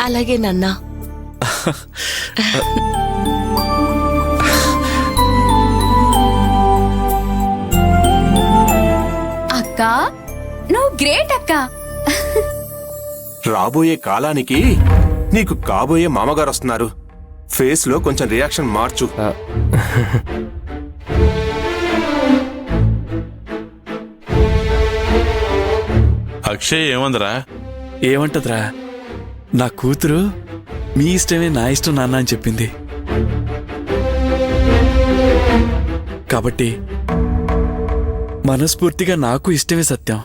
అలాగే నాన్నా. అక్క నువ్వు గ్రేట్ అక్క. రాబోయే కాలానికి నీకు కాబోయే మామగారు వస్తున్నారు. ఫేస్ లో కొంచెం రియాక్షన్ మార్చు. అక్షయ్ ఏమందరా? ఏమంటదిరా, నా కూతురు మీ ఇష్టమే నా ఇష్టం నాన్న అని చెప్పింది. కాబట్టి మనస్ఫూర్తిగా నాకు ఇష్టమే సత్యం.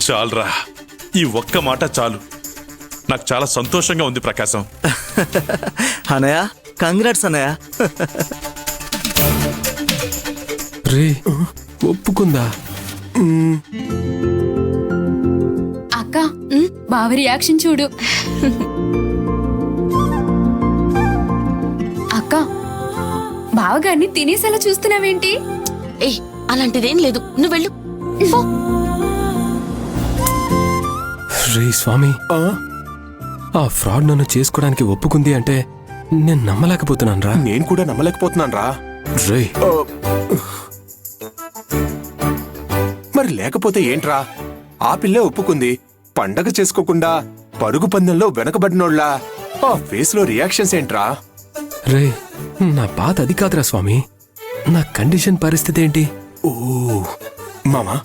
చాలురా, ఈ ఒక్క మాట చాలు. నాకు చాలా సంతోషంగా ఉంది ప్రకాశం. అనయ్య, కంగ్రాట్స్ అనయ్య. రే ఒప్పుకుందా? అక్క బావ రియాక్షన్ చూడు. అక్క బావగారిని తినేసేలా చూస్తున్నావేంటి? ఏయ్, అలాంటిదేం లేదు, నువ్వు వెళ్ళు. పో. రే స్వామి, ఆ ఫ్రాడ్ నన్ను చేసుకోవడానికి ఒప్పుకుంది అంటే నేను నమ్మలేకపోతున్నాను రా. నేను కూడా నమ్మలేకపోతున్నాను రా. రే మరి లేకపోతే ఏంట్రా? ఆ పిల్లే ఒప్పుకుంది. పండగ చేసుకోకుండా పరుగు పందెంలో వెనకబడినోళ్ళ ఆ ఫేస్ లో రియాక్షన్స్ ఏంట్రా? రే, నా బాధ అది కాదురా స్వామి, నా కండిషన్ పరిస్థితి ఏంటి? ఓ మామా,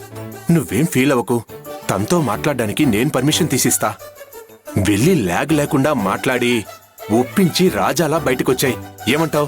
నువ్వేం ఫీల్ అవ్వకు. తనతో మాట్లాడడానికి నేను పర్మిషన్ తీసిస్తా. వెళ్ళి ల్యాగ్ లేకుండా మాట్లాడి ఒప్పించి రాజాలా బయటకొచ్చాయి. ఏమంటావ్?